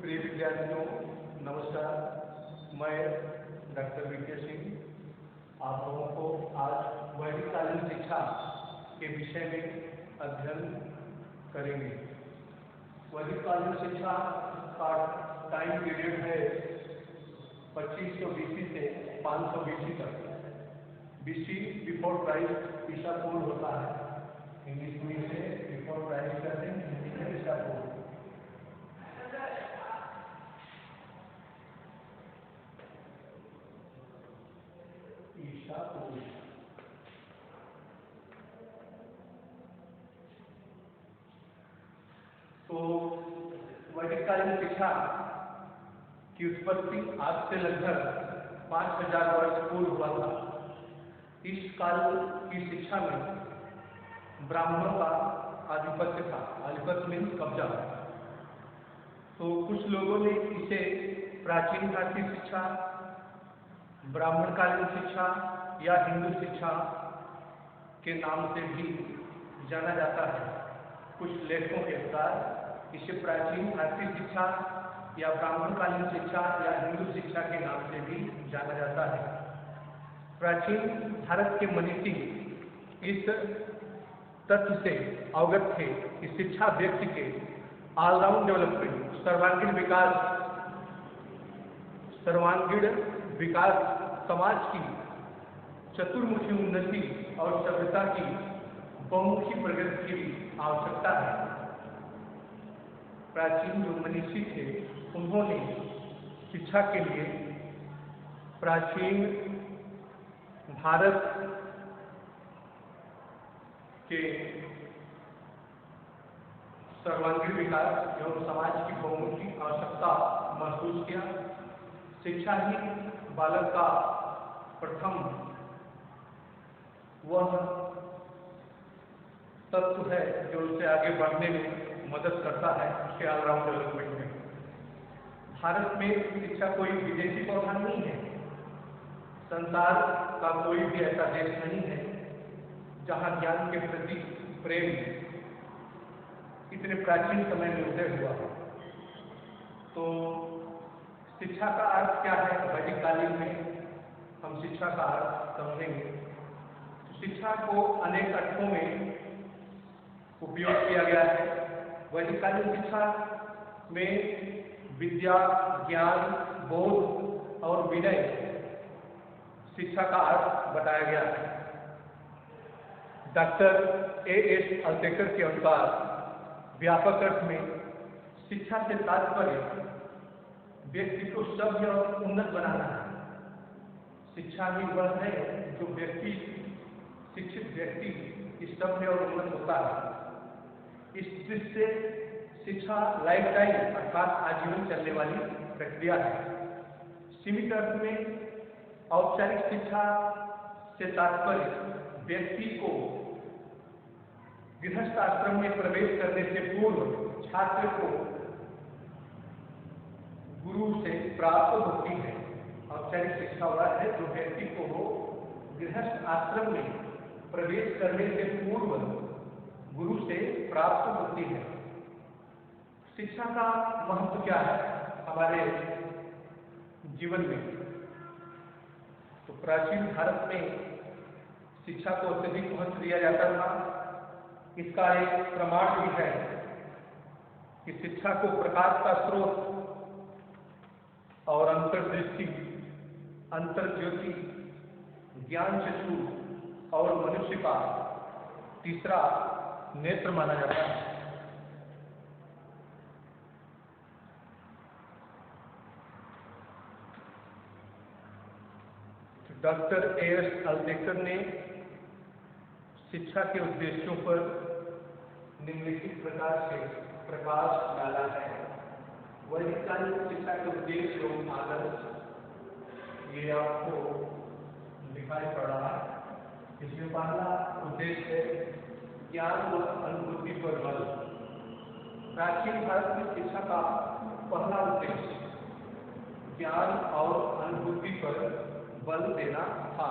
प्रिय विद्यार्थियों, नमस्कार। मैं डॉक्टर वीके सिंह आप लोगों को आज वैदिककालीन शिक्षा के विषय में अध्ययन करेंगे। वैदिककालीन शिक्षा का टाइम पीरियड है 2500 BC से 500 BC तक। BC बिफोर क्राइस्ट ईसा पूर्व होता है। इंग्लिश में इसे बिफोर क्राइस्ट कहते हैं, हिंदी में ईसा पूर्व। तो वैदिककालीन शिक्षा की उत्पत्ति आज से लगभग 5000 वर्ष पूर्व हुआ था। इस काल की शिक्षा में ब्राह्मणों का आधिपत्य था। आधिपत्य मीन्स कब्जा। तो कुछ लोगों ने इसे प्राचीन भारतीय शिक्षा, ब्राह्मणकालीन शिक्षा या हिंदू शिक्षा के नाम से भी जाना जाता है। कुछ लेखकों के अनुसार इसे प्राचीन भारतीय शिक्षा या ब्राह्मणकालीन शिक्षा या हिंदू शिक्षा के नाम से भी जाना जाता है। प्राचीन भारत के मनीषी इस तथ्य से अवगत थे कि शिक्षा व्यक्ति के ऑलराउंड डेवलपमेंट, सर्वांगीण विकास, समाज की चतुर्मुखी उन्नति और सभ्यता की बहुमुखी प्रगति की आवश्यकता है। प्राचीन जो मनीषी थे उन्होंने शिक्षा के लिए प्राचीन भारत के सर्वांगीण विकास एवं समाज की बहुमुखी आवश्यकता महसूस किया। शिक्षा ही बालक का प्रथम वह तत्व है जो उसे आगे बढ़ने में मदद करता है, उसके ऑलराउंड डेवलपमेंट में। भारत में शिक्षा कोई विदेशी पौधा नहीं है। संसार का कोई भी ऐसा देश नहीं है जहां ज्ञान के प्रति प्रेम इतने प्राचीन समय में उदय हुआ। तो शिक्षा का अर्थ क्या है? वैदिककालीन में हम शिक्षा का अर्थ समझेंगे। तो शिक्षा को अनेक अर्थों में उपयोग किया गया है। वैदिककालीन शिक्षा में विद्या, ज्ञान, बोध और विनय शिक्षा का अर्थ बताया गया है। Doctor A.S. अल्तेकर के अनुसार व्यापक अर्थ में शिक्षा से तात्पर्य व्यक्ति को सभ्य और उन्नत बनाना है। शिक्षा ही वह है जो शिक्षित व्यक्ति सभ्य और उन्नत होता है। इस दृष्टि से शिक्षा लाइफ टाइम अर्थात आजीवन चलने वाली प्रक्रिया है। सीमित अर्थ में औपचारिक शिक्षा से तात्पर्य व्यक्ति को गृहस्थ आश्रम में प्रवेश करने से पूर्व छात्र को गुरु से प्राप्त होती है। औपचारिक शिक्षा वह है जो व्यक्ति को गृहस्थ आश्रम में प्रवेश करने से पूर्व गुरु से प्राप्त होती है। शिक्षा का महत्व क्या है हमारे जीवन में? तो प्राचीन भारत में शिक्षा को अत्यधिक महत्व दिया जाता था। इसका एक प्रमाण भी है कि शिक्षा को प्रकाश का स्रोत और अंतर्दृष्टि, अंतर्ज्योति, ज्ञान चक्षु और मनुष्य का तीसरा नेत्र माना जाता है। Doctor A.S. अल्तेकर ने शिक्षा के उद्देश्यों पर निम्नलिखित प्रकार से प्रकाश डाला है। वैदिककालीन शिक्षा के उद्देश्य एवं आदर्श ये आपको दिखाई पड़ रहा है। इसमें पहला उद्देश्य है ज्ञान व अनुभूति पर बल। प्राचीन भारत में शिक्षा का पहला उद्देश्य ज्ञान और अनुभूति पर बल देना था।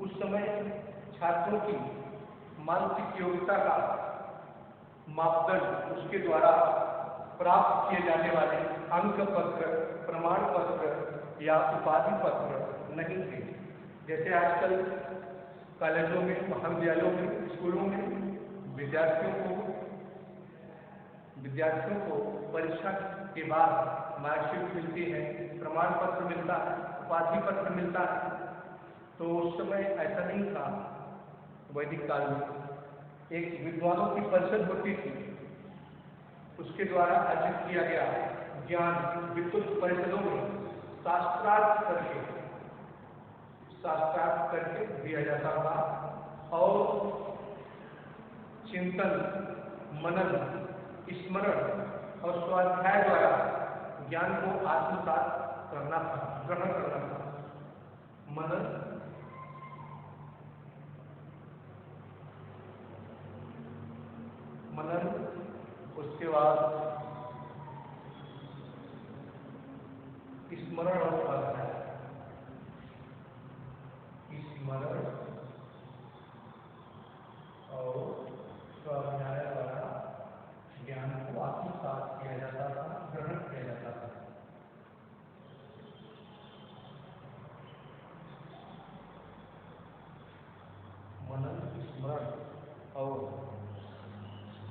उस समय छात्रों की मानसिक योग्यता का मापदंड उसके द्वारा प्राप्त किए जाने वाले अंक पत्र, प्रमाण पत्र या उपाधि पत्र नहीं थे। जैसे आजकल कॉलेजों में, महाविद्यालयों में, स्कूलों में विद्यार्थियों को परीक्षा के बाद मार्कशीट मिलती है, प्रमाण पत्र मिलता है, उपाधि पत्र मिलता है। तो उस समय ऐसा नहीं था। वैदिक काल में एक विद्वानों की परिषद होती थी, उसके द्वारा अर्जित किया गया ज्ञान विद्युत परिषदों में शास्त्रार्थ करके दिया जाता था और चिंतन, मनन, स्मरण और स्वाध्याय द्वारा ज्ञान को आत्मसात करना था, ग्रहण करना था। मनन, उसके बाद स्मरण और स्वाध्याय, स्मरण और स्वाध्याय द्वारा ज्ञान को आत्मसात किया जाता था, ग्रहण किया जाता था। मनन, स्मरण और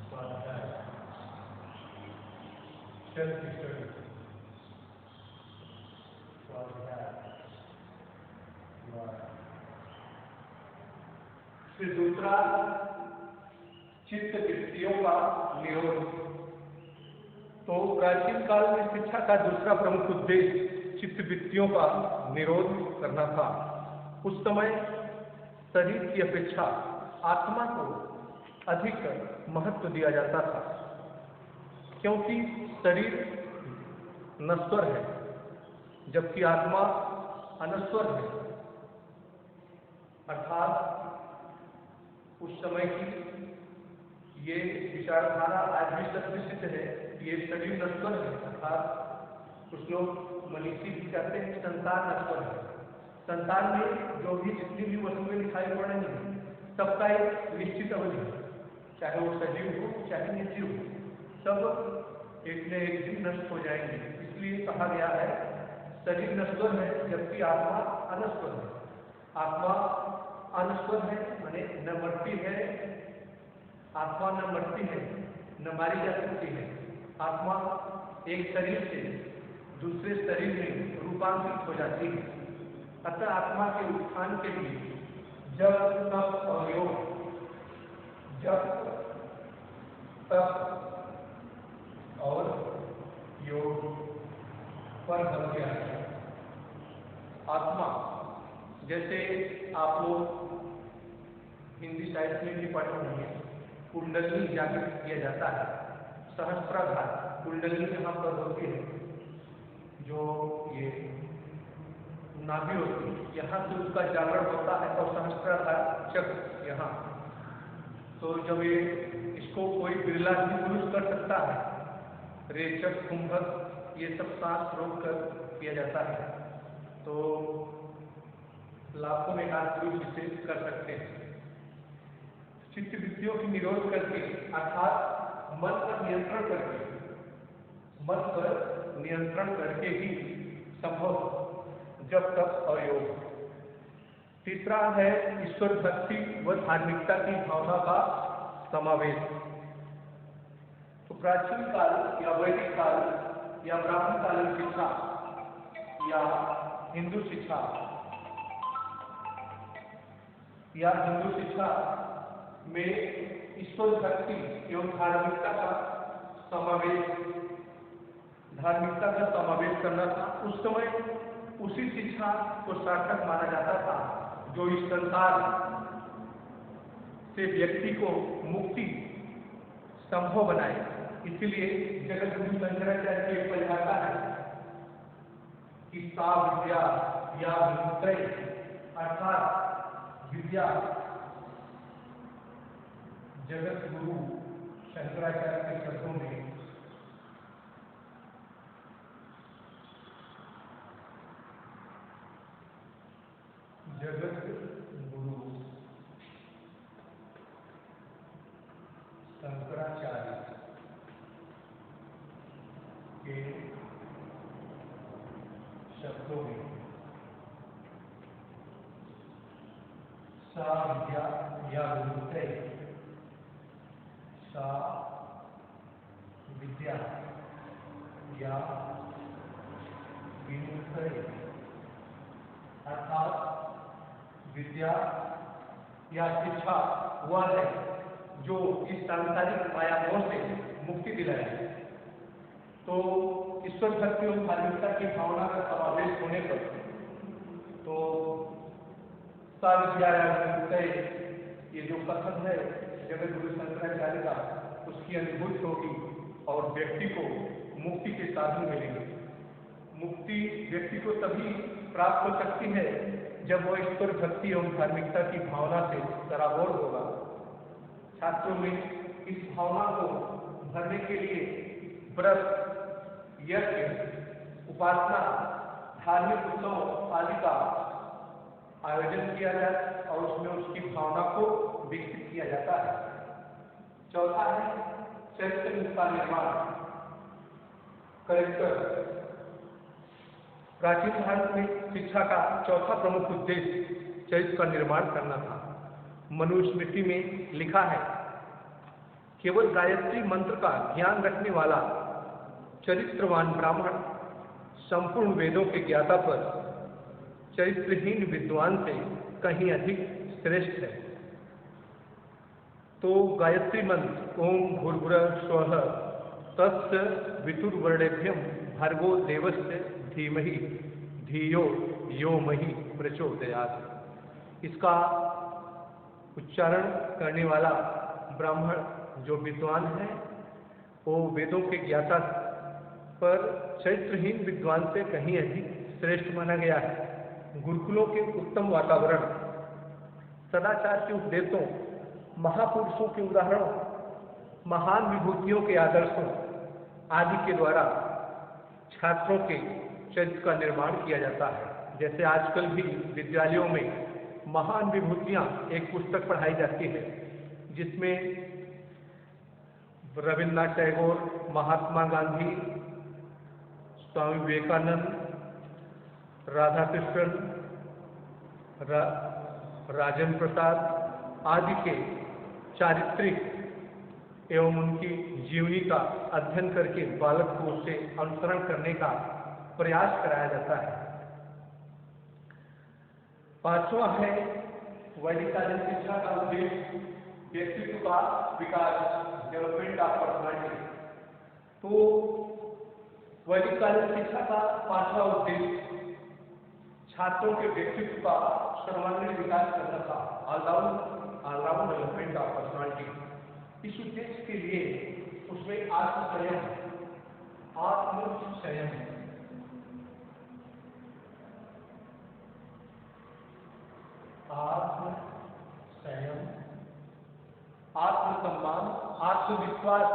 स्वाध्याय, सेल्फ स्टडी, स्वाध्याय द्वारा। फिर दूसरा, चित्त वृत्तियों का निरोध। तो प्राचीन काल में शिक्षा का दूसरा प्रमुख उद्देश्य चित्त वृत्तियों का निरोध करना था। उस समय शरीर की अपेक्षा आत्मा को अधिक महत्व दिया जाता था, क्योंकि शरीर नश्वर है जबकि आत्मा अनश्वर है। अर्थात उस समय की ये विचारधारा आज भी सत्य है कि ये शरीर नश्वर है। अर्थात कुछ लोग मनीषी भी कहते हैं संसार नश्वर है। संसार में जो भी जितनी भी वस्तुएं दिखाई पड़ रही हैं, सबका एक निश्चित अवधि है, चाहे वो सजीव हो चाहे निर्जीव हो, सब एक न एक दिन नष्ट हो जाएंगे। इसलिए कहा गया है शरीर नश्वर है जबकि आत्मा अनश्वर है। आत्मा अनश्वर है माने न मरती है, आत्मा न मरती है, न मारी जा सकती है। आत्मा एक शरीर से दूसरे शरीर में रूपांतरित हो जाती है। अतः आत्मा के उत्थान के लिए जप, तप और योग, जप, तप और योग पर बल दिया है। आत्मा, जैसे आप लोग हिंदी साहित्य में भी पढ़े होंगे, कुंडली जागृत किया जाता है। सहस्त्राधार कुंडली जहाँ पर होती है, जो ये नाभि होती है, यहाँ से उसका जागरण होता है और सहस्त्राधार चक्र यहाँ। तो जब ये इसको कोई बिरला ही पुरुष कर सकता है, रेचक, कुंभक, ये सब सांस रोक कर किया जाता है, तो लाखों में हाथ पुरुष इसे कर सकते हैं। चित्त वृत्तियों की निरोध करके अर्थात मन पर नियंत्रण करके ही संभव जब तक और योग। तीसरा है ईश्वर भक्ति व धार्मिकता की भावना का समावेश। तो प्राचीन काल या वैदिक काल या ब्राह्मण कालीन शिक्षा या हिंदू शिक्षा में ईश्वर भक्ति एवं धार्मिकता का समावेश करना था। उस समय उसी शिक्षा को सार्थक माना जाता था जो इस संसार से व्यक्ति को मुक्ति संभव बनाए। इसलिए जगत गुरु शंकराचार्य की परिभाषा है कि सा विद्या या विमुक्तये, अर्थात विद्या, जगत गुरु शंकराचार्य के शब्दों में जगत गुरु शंकराचार्य के शब्दों में सा विद्या या विमुक्तये, सा विद्या या विमुक्तये, अर्थात विद्या या शिक्षा वह है जो इस सांसारिक मायामोह से मुक्ति दिलाए। तो ईश्वर भक्ति और धार्मिकता की भावना का समावेश होने पर तो ये जो कथन है जगत गुरु शंकराचार्य का, उसकी अनुभूति होगी और व्यक्ति को मुक्ति के साधन मिलेंगे। मुक्ति व्यक्ति को तभी प्राप्त हो सकती है जब वह ईश्वर भक्ति एवं धार्मिकता की भावना से सराबोर होगा। छात्रों में इस भावना को भरने के लिए व्रत, यज्ञ, उपासना, धार्मिक उत्सव आदि का आयोजन किया जाए और उसमें उसकी भावना को विकसित किया जाता है। चौथा है चरित्र का निर्माण। करेक्टर। प्राचीन भारत में शिक्षा का चौथा प्रमुख उद्देश्य चरित्र का निर्माण करना था। मनुस्मृति में लिखा है, केवल गायत्री मंत्र का ज्ञान रखने वाला चरित्रवान ब्राह्मण संपूर्ण वेदों के ज्ञाता पर चरित्रहीन विद्वान से कहीं अधिक श्रेष्ठ है। तो गायत्री मंत्र ओम भूर्भुवः स्वः तत्सवितुर्वरेण्यं भर्गो देवस्य धीमहि धियो यो महि प्रचोदयात्, इसका उच्चारण करने वाला ब्राह्मण जो विद्वान है वो वेदों के ज्ञाता पर चरित्रहीन विद्वान से कहीं अधिक श्रेष्ठ माना गया है। गुरुकुलों के उत्तम वातावरण, सदाचार के उपदेशों, महापुरुषों के उदाहरणों, महान विभूतियों के आदर्शों आदि के द्वारा छात्रों के चरित्र का निर्माण किया जाता है। जैसे आजकल भी विद्यालयों में महान विभूतियां एक पुस्तक पढ़ाई जाती है जिसमें रविन्द्रनाथ टैगोर, महात्मा गांधी, स्वामी विवेकानंद, राधा कृष्ण, राजेंद्र प्रसाद आदि के चारित्रिक एवं उनकी जीवनी का अध्ययन करके बालक को उससे अनुसरण करने का प्रयास कराया जाता है। पांचवा है वैदिकालीन शिक्षा का उद्देश्य व्यक्तित्व का विकास, डेवलपमेंट ऑफ पर्सनालिटी। तो वैदिकालीन शिक्षा का पांचवा उद्देश्य छात्रों के व्यक्तित्व का सर्वांगीण विकास करना था, ऑलराउंड डेवलपमेंट ऑफ पर्सनालिटी। इस उद्देश्य के लिए उसमें आत्मसंयम आत्मसम्मान, आत्मविश्वास,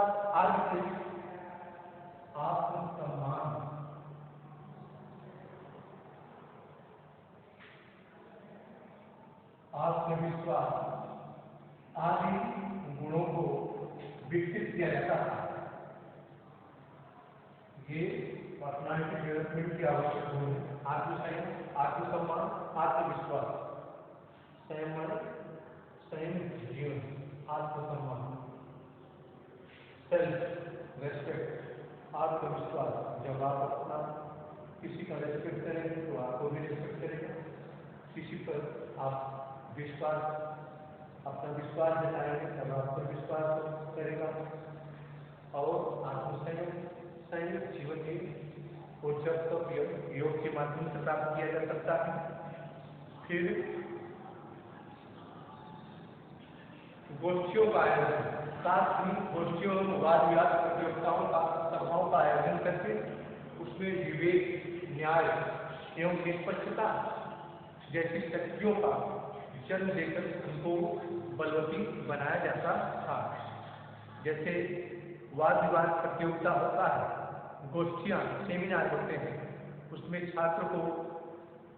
आत्मसम्मान, आत्मविश्वास आदि गुणों को विकसित किया जाता है। ये पर्सनालिटी डेवलपमेंट की आवश्यक गुण है। आत्मसंयम, आत्मसम्मान, आत्मविश्वास, संयम जीवन, आत्मसम्मान, सेल्फ रेस्पेक्ट, आत्मविश्वास। जब आप अपना किसी का रेस्पेक्ट करेंगे तो आपको भी रेस्पेक्ट करेगा, किसी पर आप विश्वास, अपना विश्वास जताएंगे तब आप पर विश्वास करेगा। और आत्मसंयम, संयम जीवन में वो जब तक योग के माध्यम से प्राप्त किया जा सकता है। फिर गोष्ठियों का आयोजन, साथ ही गोष्ठियों में वाद विवाद प्रतियोगिताओं का, सभाओं का आयोजन करके उसमें विवेक, न्याय एवं निष्पक्षता जैसी शक्तियों का जन्म देकर उनको बलवती बनाया जाता था। जैसे वाद विवाद प्रतियोगिता होता है, गोष्ठियाँ, सेमिनार होते हैं, उसमें छात्र को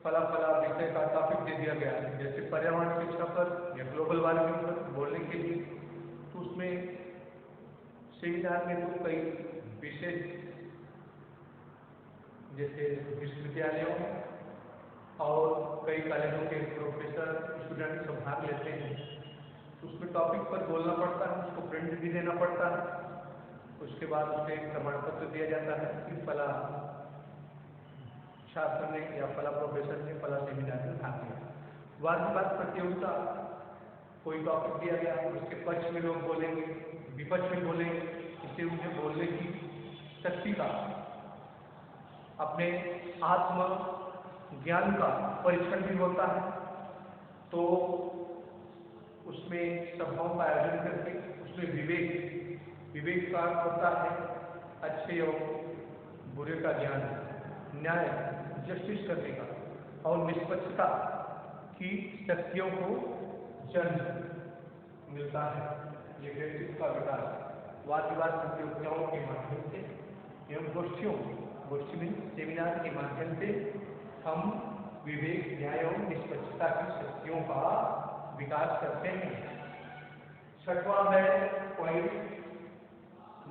फला विषय का टॉपिक दे दिया गया है, जैसे पर्यावरण शिक्षा पर या ग्लोबल वार्मिंग पर बोलने के लिए। तो उसमें सेमिनार में तो कई विशेष जैसे विश्वविद्यालयों में और कई कॉलेजों के प्रोफेसर स्टूडेंट सब भाग लेते हैं। उसमें टॉपिक पर बोलना पड़ता है, उसको प्रिंट भी देना पड़ता है, उसके बाद उसे एक प्रमाण पत्र दिया जाता है कि फला छात्र ने या फला प्रोफेसर ने फला सेमिनार में भाग लिया। वाद विवाद प्रतियोगिता, कोई टॉपिक दिया गया, उसके पक्ष में लोग बोलेंगे, विपक्ष में बोलेंगे, इससे उन्हें बोलने की शक्ति का, अपने आत्म ज्ञान का परीक्षण भी होता है। तो उसमें सभाओं का आयोजन करके उसमें विवेक का होता है, अच्छे और बुरे का ज्ञान, न्याय जस्टिस करने का और निष्पक्षता की शक्तियों को जन्म मिलता है। ये व्यक्तित्व का विकास वाद विवाद प्रतियोगिताओं के माध्यम से एवं गोष्ठी में सेमिनार के माध्यम से हम विवेक, न्याय और निष्पक्षता की शक्तियों का विकास करते हैं। छठवां है पॉइंट,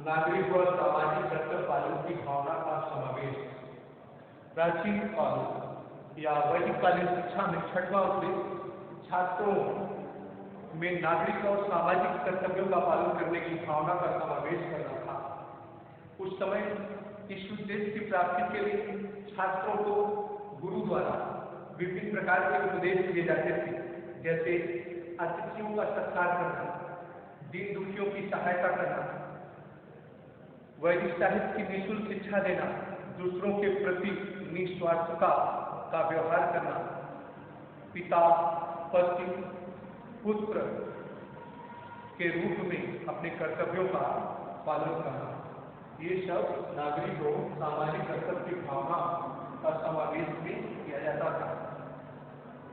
नागरिक व सामाजिक कर्तव्य पालन की भावना का समावेश। प्राचीन काल या वैदिककालीन शिक्षा में छठवां उद्देश्य छात्रों में नागरिक और सामाजिक कर्तव्यों का पालन करने की भावना का समावेश करना था। उस समय इस उद्देश्य की प्राप्ति के लिए छात्रों को गुरु द्वारा विभिन्न प्रकार के उपदेश दिए जाते थे, जैसे अतिथियों का सत्कार करना, दीन दुखियों की सहायता करना, वैदिक साहित्य की निःशुल्क शिक्षा देना, दूसरों के प्रति निस्वार्थता का व्यवहार करना, पिता पति पुत्र के रूप में अपने कर्तव्यों का पालन करना, ये सब नागरिकों सामाजिक कर्तव्य की भावना का समावेश में किया जाता था।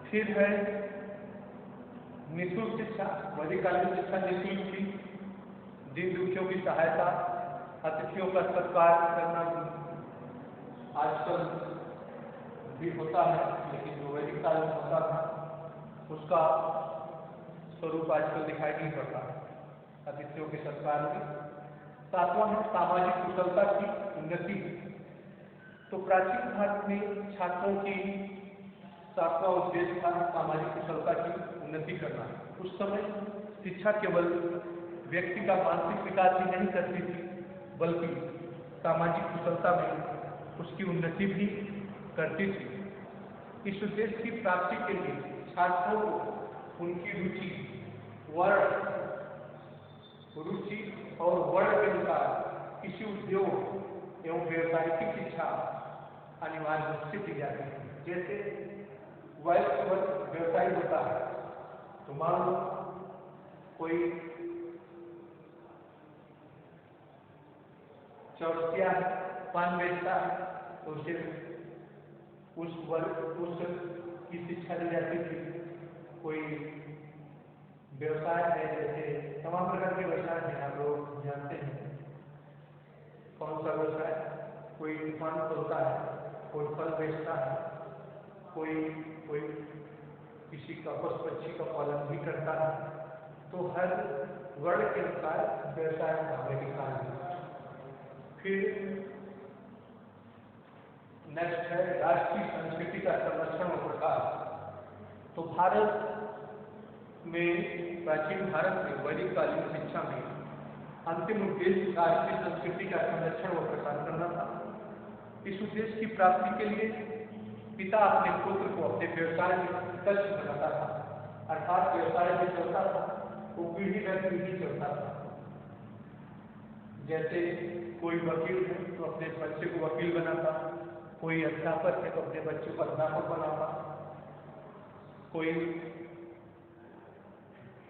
फिर है निःशुल्क शिक्षा। वैदिककालीन शिक्षा निःशुल्क थी, दीन दुखियों की सहायता, अतिथियों का सत्कार करना आजकल भी होता है, लेकिन जो वैदिक काल में होता था उसका स्वरूप आजकल दिखाई नहीं पड़ता अतिथियों के सत्कार में। सातवां है सामाजिक कुशलता की उन्नति। तो प्राचीन भारत में छात्रों की सातवां उद्देश्य था सामाजिक कुशलता की उन्नति करना। उस समय शिक्षा केवल व्यक्ति का मानसिक विकास ही नहीं करती थी, बल्कि सामाजिक कुशलता में उसकी उन्नति भी करती थी। इस उद्देश्य की प्राप्ति के लिए छात्रों को उनकी रुचि और वर्ण के अनुसार किसी उद्योग एवं व्यवसाय की शिक्षा अनिवार्य रूप से दी जाती है। जैसे वयस्क व्यवसायी होता है, तो मान लो कोई चौरसिया है, पान बेचता है, तो उसे उस की शिक्षा दी जाती थी। कोई व्यवसाय है, जैसे तमाम प्रकार के व्यवसाय हैं, आप लोग जानते हैं कौन सा व्यवसाय। कोई दुकान खोलता है, कोई फल बेचता है, कोई किसी का पशु पक्षी का पालन भी करता है। तो हर वर्ण के अनुसार व्यवसाय का वैदिक। फिर नेक्स्ट है राष्ट्रीय संस्कृति का संरक्षण और प्रकाश। तो भारत में, प्राचीन भारत में वैदिककालीन शिक्षा में अंतिम उद्देश्य राष्ट्रीय संस्कृति का संरक्षण और प्रसार करना था। इस उद्देश्य की प्राप्ति के लिए पिता अपने पुत्र को अपने व्यवसाय में दक्ष बनाता था, अर्थात व्यवसाय में चलता था वो पीढ़ी दर पीढ़ी चलता था। जैसे कोई वकील है तो अपने बच्चे को वकील बनाता, कोई अध्यापक है तो अपने बच्चे को अध्यापक बनाता, कोई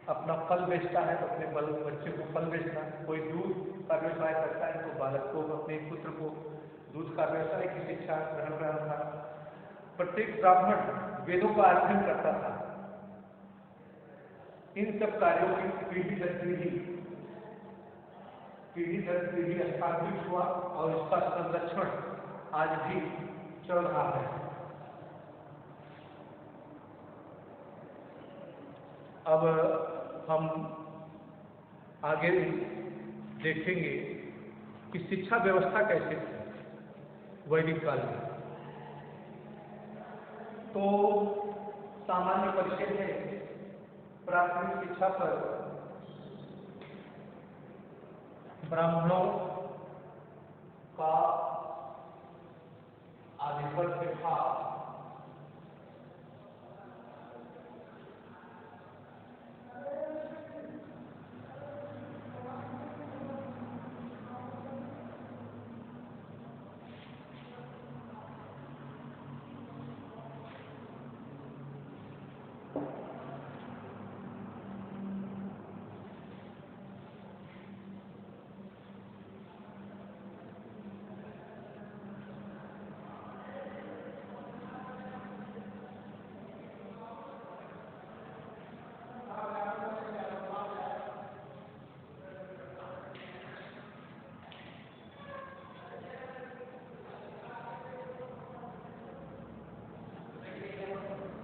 अपना फल बेचता है तो अपने बच्चे को फल बेचता, कोई दूध का व्यवसाय करता है तो बालक को, अपने पुत्र को दूध का व्यवसाय की शिक्षा ग्रहण करता था। प्रत्येक ब्राह्मण वेदों का अध्ययन करता था। इन सब कार्यों की पीढ़ी दर पीढ़ी स्थापित हुआ और इसका संरक्षण आज भी चल रहा है। अब हम आगे देखेंगे कि शिक्षा व्यवस्था कैसे थी। वैदिक काल में। तो सामान्य परिचय है प्राथमिक शिक्षा पर ब्राह्मणों का आधिपत्य था।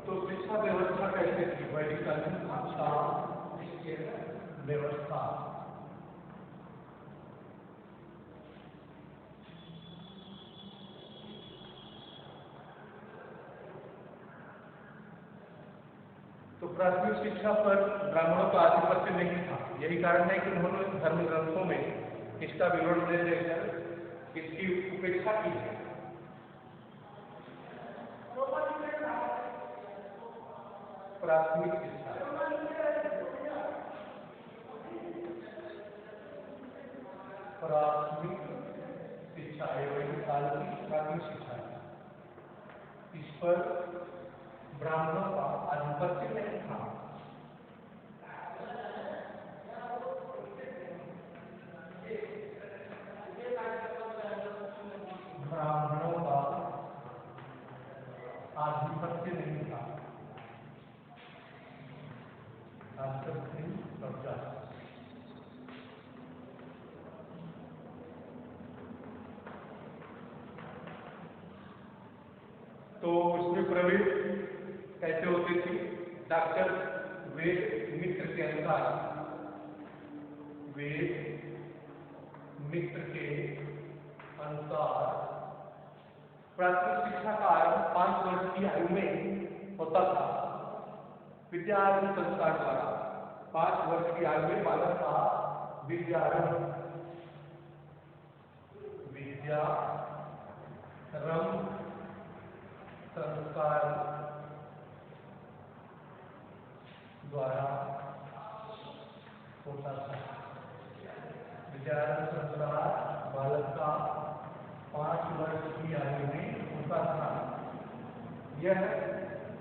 तो शिक्षा व्यवस्था कैसे थी वैदिक काल में? शिक्षा व्यवस्था तो प्राथमिक शिक्षा पर ब्राह्मणों का आधिपत्य नहीं था। यही कारण है कि उन्होंने धर्म ग्रंथों में इसका विवरण दे देकर इसकी उपेक्षा की है। प्राथमिक शिक्षा वैदिक काल की प्राथमिक शिक्षा, इस पर ब्राह्मणों का आधिपत्य नहीं था। ब्राह्मणों का आधिपत्य नहीं था। कब्जा। तो उसमें प्रवेश कैसे होती थी? डॉक्टर वेद मित्र के अनुसार, वेद मित्र के अनुसार प्राथमिक शिक्षा का आरंभ 5 वर्ष की आयु में होता था। विद्यारंभ संस्कार द्वारा 5 वर्ष की आयु में बालक का विद्यारंभ संस्कार द्वारा होता था। विद्यारंभ संस्कार बालक का 5 वर्ष की आयु में होता था। यह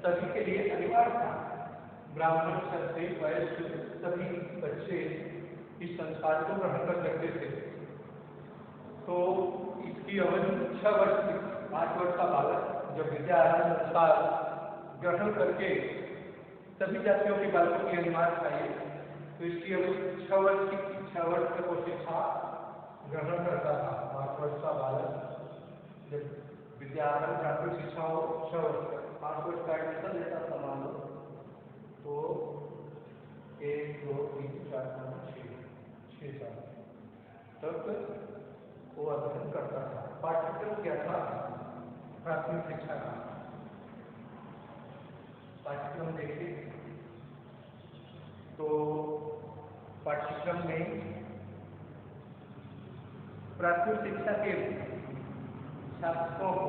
सभी के लिए अनिवार्य था। ब्राह्मण से वयस्क सभी बच्चे इस संस्कार को ग्रहण कर सकते थे। तो इसकी अवधि 6 वर्ष की। 5 वर्ष का बालक जब विद्यारंभ संस्कार ग्रहण करके सभी जातियों के बालकों की अनिवार्य था ये, तो इसकी अवधि 6 वर्ष की। 6 वर्ष तक वो शिक्षा ग्रहण करता था। 5 वर्ष का बालक जब विद्यारंभ प्राथमिक शिक्षा हो 6 वर्ष तक, 5 वर्ष का एडमिशन लेता था मान लो, तो 1 2 3 4 5 6 साल तक वो अध्ययन करता था। पाठ्यक्रम क्या था प्राथमिक शिक्षा का? पाठ्यक्रम देखिए तो पाठ्यक्रम में प्राथमिक शिक्षा के छात्रों को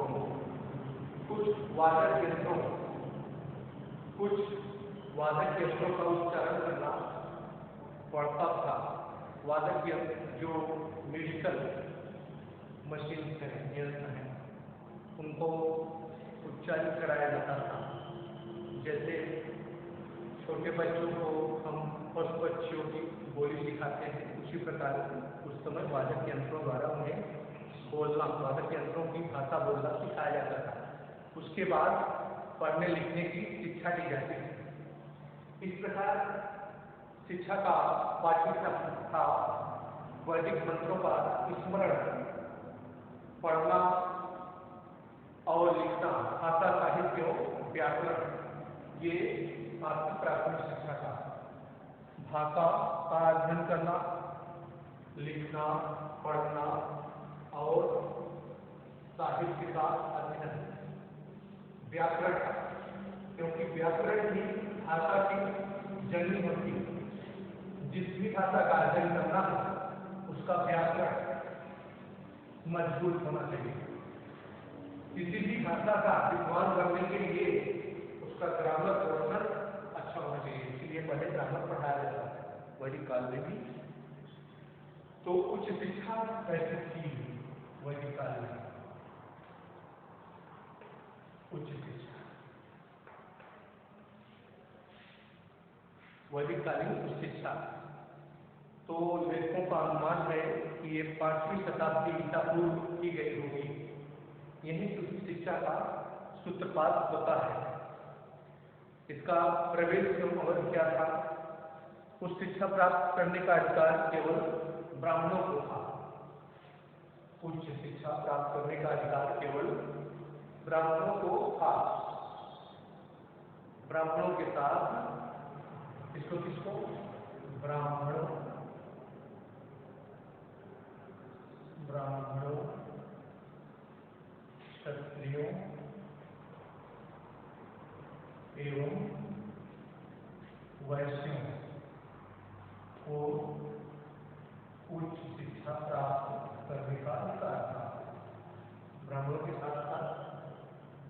कुछ वादक यंत्रों का उच्चारण करना पड़ता था। वादक यंत्र जो मेडिकल मशीन यंत्र हैं उनको उच्चारित कराया जाता था। जैसे छोटे बच्चों को हम पशु पक्षियों की बोली सिखाते हैं, उसी प्रकार उस समय वादक यंत्रों द्वारा उन्हें बोलना, वादक यंत्रों की भाषा बोलना सिखाया जाता था। उसके बाद पढ़ने लिखने की शिक्षा दी जाती है। इस प्रकार शिक्षा का पाठ्यक्रम था। वैदिक मंत्रों का स्मरण, पढ़ना और लिखना, भाषा साहित्य व्याकरण, ये आपकी प्राथमिक शिक्षा का। भाषा का अध्ययन करना, लिखना, पढ़ना और साहित्य का अध्ययन, व्याकरण का, क्योंकि व्याकरण ही भाषा की जननी होती है। जिस भी भाषा का अध्ययन करना हो उसका व्याकरण मजबूत होना चाहिए। किसी भी भाषा का विद्वान बनने के लिए उसका ग्रामर पोर्शन अच्छा होना चाहिए, इसलिए पहले ग्रामर पढ़ाया जाता है वैदिक काल में भी। तो उच्च शिक्षा कैसे थी वैदिक काल में? उच्च शिक्षा वैदिक कालीन उच्च शिक्षा, तो लेखकों का अनुमान है कि ये 5वीं शताब्दी ईसा पूर्व की गई होगी। यही उच्च शिक्षा का सूत्रपात होता है। इसका प्रवेश एवं अवधि क्या था? उच्च शिक्षा प्राप्त करने का अधिकार केवल ब्राह्मणों को था। उच्च शिक्षा प्राप्त करने का अधिकार केवल ब्राह्मणों को था। ब्राह्मणों के साथ किसको किसको? ब्राह्मणों, क्षत्रियों एवं वैश्यों को उच्च शिक्षा प्राप्त करने का अधिकार था। ब्राह्मणों के साथ साथ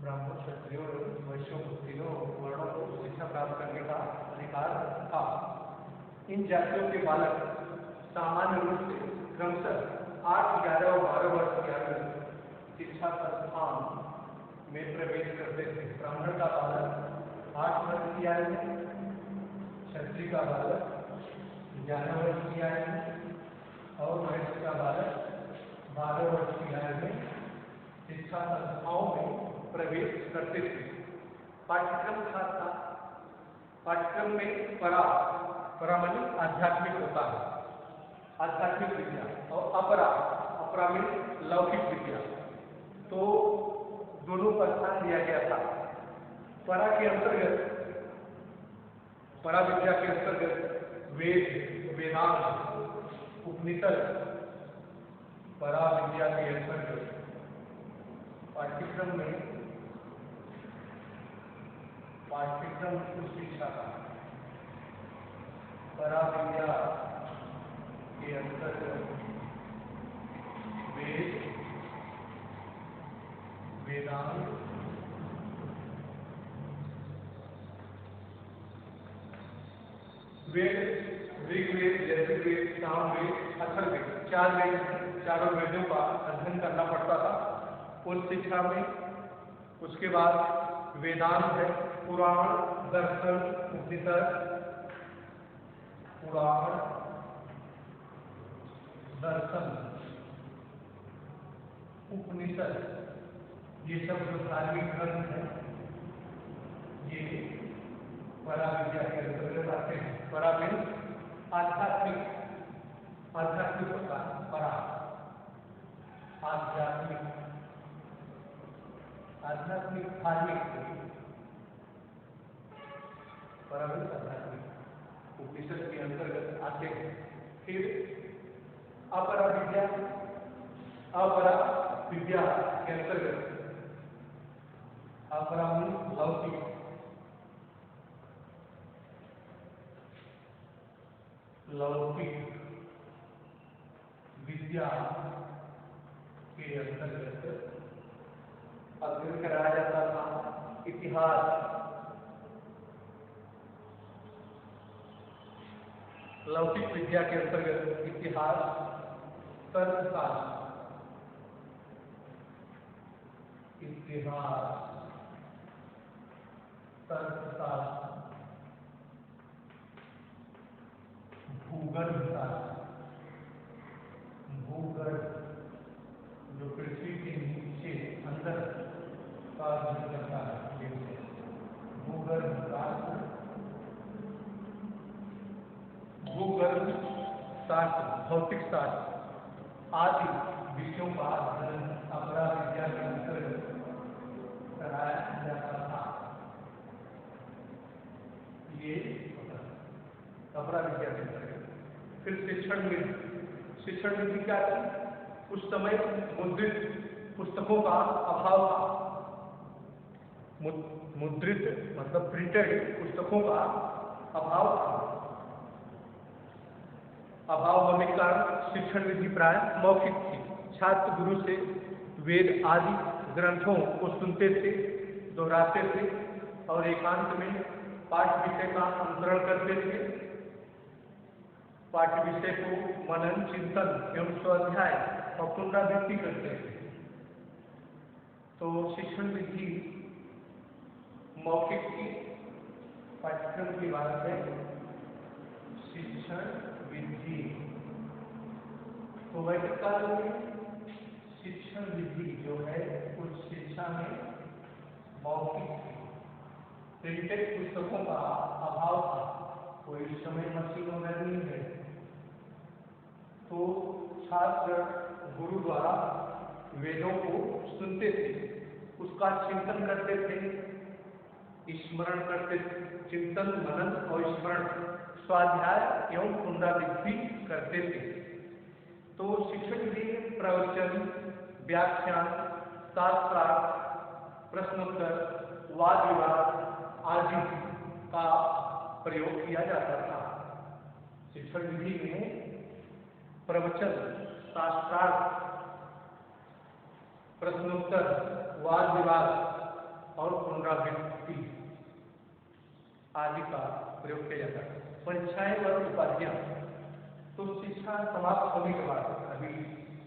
ब्राह्मण, क्षत्रियों एवं वैश्यों को, तीनों वर्णों को शिक्षा प्राप्त करने का अधिकार था। इन जातियों के बालक सामान्य रूप से क्रमशः 8, 11 और 12 वर्ष की आयु में शिक्षा संस्थान में प्रवेश करते थे। ब्राह्मण का बालक 8 वर्ष की आयु में, क्षत्रिय का बालक 11 वर्ष की आयु में और वैश्य का बालक 12 वर्ष की आयु में शिक्षा संस्थाओं में प्रवेश करते थे। पाठ्यक्रम खास था। पाठ्यक्रम में परा माने आध्यात्मिक होता है, आध्यात्मिक विद्या, और अपरा में लौकिक विद्या, तो दोनों का स्थान दिया गया था। परा विद्या के अंतर्गत वेद, वेदांत, उपनिषद, परा विद्या के अंतर्गत पाठ्यक्रम उच्च शिक्षा का परा विद्या के अंतर्गत वेद, वेदांत, ऋग्वेद, यजुर्वेद, सामवेद, अथर्ववेद, 4 वेद, चारों वेदों का अध्ययन करना पड़ता था उस शिक्षा में। उसके बाद वेदांत है, पुराण, दर्शन, उपनिषद, पुराण, दर्शन, उपनिषद, ये सब जो धार्मिक ग्रंथ हैं ये परा विद्या के अंतर्गत आते हैं। परा में आध्यात्मिक होता है। परा आध्यात्मिक, धार्मिक, परा में आध्यात्मिक उपनिषद के अंतर्गत आते हैं। फिर अपरा विद्या के अंतर्गत अपरा में लौकिक विद्या के अंतर्गत अध्ययन कराया जाता था। इतिहास, लौकिक विद्या के अंतर्गत इतिहास, तर्कशास्त्र, भूगर्भ जो पृथ्वी के नीचे अंदर का अध्ययन करता है, भूगर्भ शास्त्र, भौतिक शास्त्र आदि विषयों का अध्ययन अपरा विद्या के अंतर्गत कराया जाता था। ये अपरा विद्या के अंतर्गत। फिर शिक्षण नीति क्या थी? उस समय मुद्रित पुस्तकों का अभाव था। मुद्रित मतलब प्रिंटेड पुस्तकों का अभाव था। अभाव होने के कारण शिक्षण विधि प्राय मौखिक थी। छात्र गुरु से वेद आदि ग्रंथों को सुनते थे, दोहराते थे और एकांत में पाठ्य विषय का अनुसरण करते थे। पाठ्य विषय को मनन, चिंतन एवं स्वाध्याय और पुनरावृत्ति करते थे। तो शिक्षण विधि मौखिक की पाठ्यक्रम की बात है। शिक्षण विधि तो वैदिक काल में शिक्षण विधि जो है उस शिक्षा में मौखिक थी। प्रिंटेड पुस्तकों का अभाव था। कोई समय मशीन वगैरह नहीं है, तो छात्र गुरु द्वारा वेदों को सुनते थे, उसका चिंतन करते थे, स्मरण करते थे। चिंतन, मनन और स्मरण, स्वाध्याय एवं पुनरावृत्ति करते थे। तो शिक्षण विधि में प्रवचन, व्याख्यान, शास्त्रार्थ, प्रश्नोत्तर, वाद विवाद आदि का प्रयोग किया जाता था। शिक्षण विधि में प्रवचन, शास्त्रार्थ, प्रश्नोत्तर, वाद विवाद और पुनरावृत्ति आदि का प्रयोग किया जाता है। परीक्षाएं व उपाधियां तो शिक्षा समाप्त होने के बाद, अभी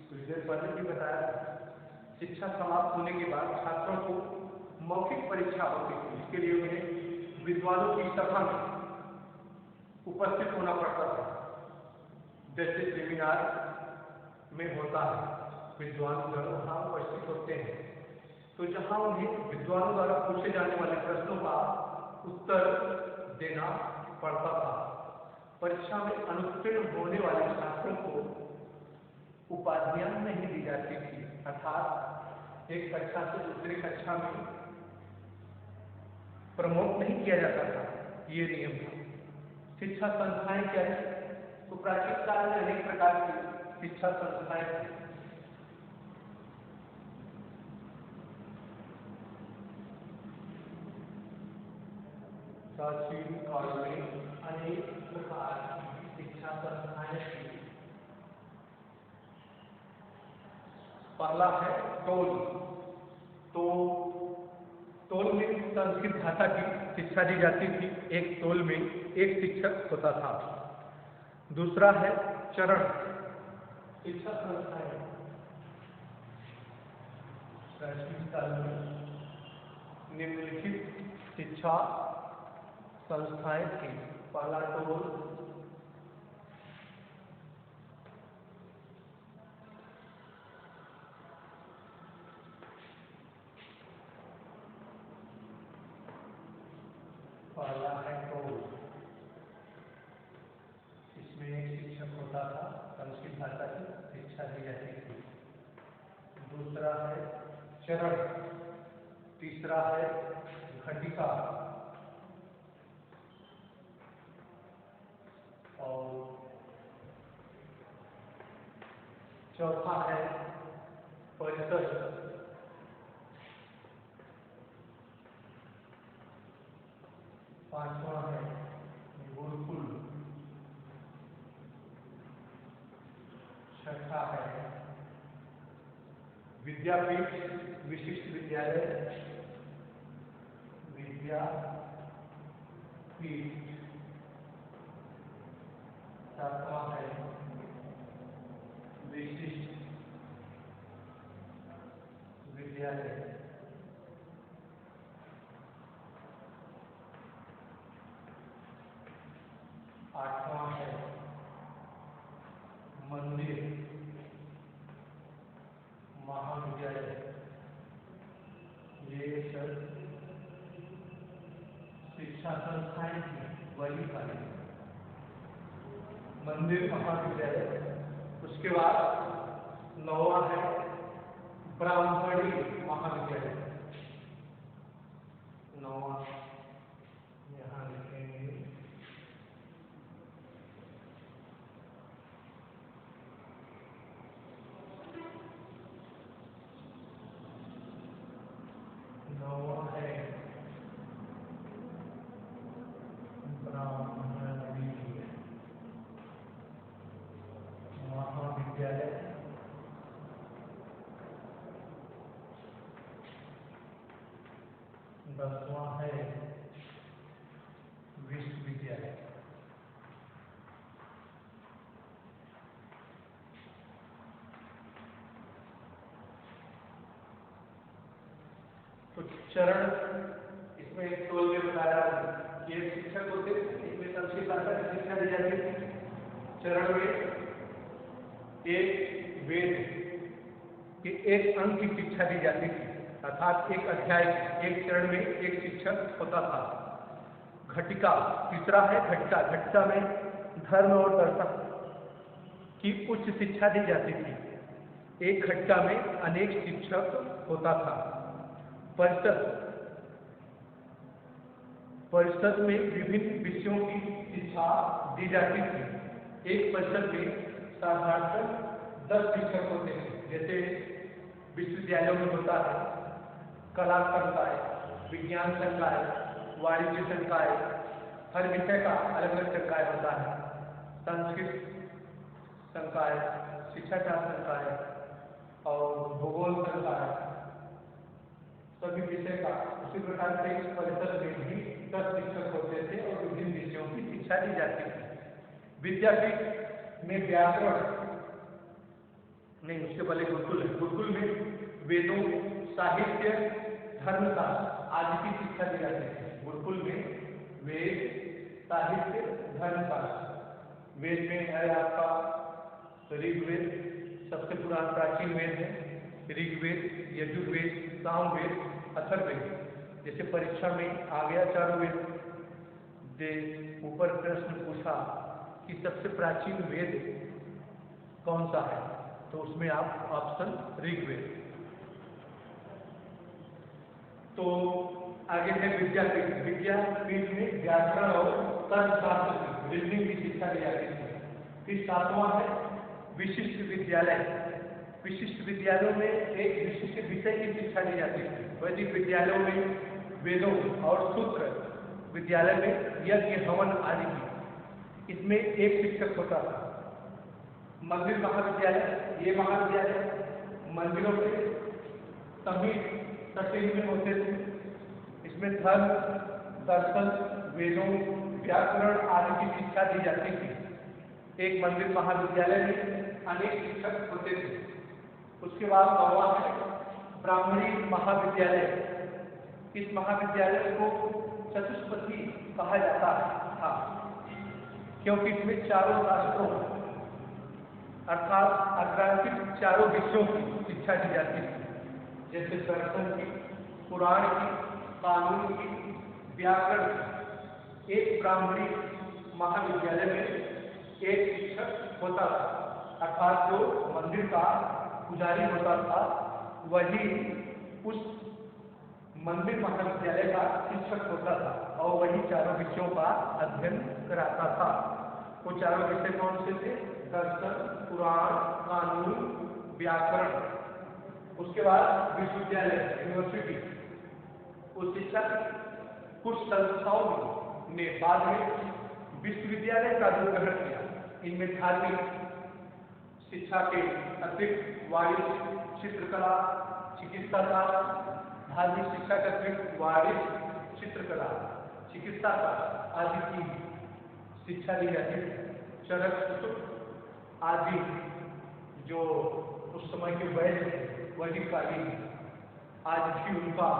कुछ देर पहले भी बताया, शिक्षा समाप्त होने के बाद छात्रों को मौखिक परीक्षा होती थी। इसके लिए उन्हें विद्वानों की सभा में उपस्थित होना पड़ता था। जैसे सेमिनार में होता है, विद्वान वहाँ उपस्थित होते हैं। तो जहाँ उन्हें विद्वानों द्वारा पूछे जाने वाले प्रश्नों का उत्तर देना पड़ता था। परीक्षा में अनुत्तीर्ण होने वाले छात्रों को उपाधियां नहीं दी जाती थी, अर्थात एक कक्षा से दूसरी कक्षा में प्रमोट नहीं किया जाता था। ये नियम था। शिक्षा संस्थाएं क्या है? तो प्राचीन काल में अनेक प्रकार की शिक्षा संस्थाएं थी। प्राचीन काल में अनेक प्रकार की शिक्षा संस्थाएं थी। पहला है टोल। तो टोल में संस्कृत भाषा की शिक्षा दी जाती थी। एक टोल में एक शिक्षक होता था। दूसरा है चरण शिक्षा संस्थाएं। प्राचीन काल में निम्नलिखित शिक्षा संस्थाएं थी। पहला टोल, पहला है टोल। इसमें एक शिक्षक होता था, संस्कृत भाषा की शिक्षा दी जाती थी। दूसरा है चरण, तीसरा है घटिका और चौथा है परिसर। पांचवा है गुरुकुल। छठा है विद्यापीठ, विशिष्ट विद्यालय, विद्यापीठ। सातवां है विशिष्ट विद्यालय। आठवां है मंदिर, महाविद्यालय। ये सब शिक्षा संस्थाएं थी वैदिक काल में। मंदिर, महाविद्यालय। उसके बाद नौवां है ब्राह्मणी महाविद्यालय। नौवां यहाँ लिखेंगे। 10वां है विश्वविद्यालय। तो चरण इसमें 16 में बताया कि एक शिक्षक होते, इसमें संक्षिप्त भाषा की शिक्षा दी जाती थी। चरण में एक वेद के एक अंग की शिक्षा दी जाती थी, अर्थात एक अध्याय एक चरण में एक शिक्षक होता था। घटिका तीसरा है घटिका। घटिका में धर्म और दर्शन की उच्च शिक्षा दी जाती थी। एक घटिका में अनेक शिक्षक होता था। परिषद में विभिन्न विषयों की शिक्षा दी जाती थी। एक परिषद में साधारणतः 10 शिक्षक होते हैं, जैसे विश्वविद्यालयों में होता है कला संकाय, विज्ञान संकाय, वाणिज्य संकाय, हर विषय का अलग अलग संकाय होता है। संस्कृत संकाय, शिक्षाशास्त्र संकाय और भूगोल संकाय, सभी विषय का। उसी प्रकार से इस परिषद में भी 10 शिक्षक होते थे और विभिन्न विषयों की शिक्षा दी जाती थी। विद्यापीठ में व्याकरण नहीं, उसके पहले गुरुकुल है। गुरुकुल में वेदों, साहित्य, धर्मशास्त्र आदि की शिक्षा दी जाती है। गुरुकुल में वेद, साहित्य, धर्मशास्त्र। वेद में है आपका ऋग्वेद, सबसे पुराना प्राचीन वेद है ऋग्वेद, यजुर्वेद, सामवेद, अथर्ववेद। जैसे परीक्षा में आ गया चारों वेद, ऊपर प्रश्न पूछा कि सबसे प्राचीन वेद कौन सा है, तो उसमें आप ऑप्शन ऋग्वेद। तो आगे है विद्यापीठ। विद्यापीठ में व्याकरण और तर्कशास्त्र रीजनिंग की शिक्षा दी जाती है। फिर 7वां है विशिष्ट विद्यालय। विशिष्ट विद्यालयों में एक विशिष्ट विषय की शिक्षा दी जाती है। वैदिक विद्यालयों में वेदों और सूत्र, विद्यालय में यज्ञ हवन आदि की। इसमें एक शिक्षक होता था। मंदिर महाविद्यालय, ये महाविद्यालय मंदिरों के समीप सटे हुए होते थे। इसमें धर्म, दर्शन, वेदों, व्याकरण आदि की शिक्षा दी जाती थी। एक मंदिर महाविद्यालय में अनेक शिक्षक होते थे। उसके बाद 9वां है ब्राह्मणी महाविद्यालय। इस महाविद्यालय को चतुष्पदी कहा जाता था, क्योंकि इसमें चारों शास्त्रों अर्थात अग्रांतिक चारों विषयों की शिक्षा दी जाती थी, जैसे दर्शन की, पुराण की, कानून की, व्याकरण की। एक ब्राह्मणी महाविद्यालय में एक शिक्षक होता था, अर्थात जो मंदिर का पुजारी होता था वही उस मंदिर महाविद्यालय का शिक्षक होता था और वही चारों विषयों का अध्ययन कराता था। वो चारों विषय कौन से थे? दर्शन, पुराण, कानून, व्याकरण। उसके बाद विश्वविद्यालय, यूनिवर्सिटी। उस शिक्षा कुछ संस्थाओं ने बाद में विश्वविद्यालय का रूप ग्रहण किया। इनमें धार्मिक शिक्षा के अतिरिक्त वाणिज्य, चित्रकला, चिकित्सा शास्त्र, धार्मिक शिक्षा के अतिरिक्त वाणिज्य, चित्रकला, चिकित्सा शास्त्र आदि की शिक्षा दी जाती है। चरक आदि जो उस समय के वैद्य थे, वैदिक कालीन, आज भी उनका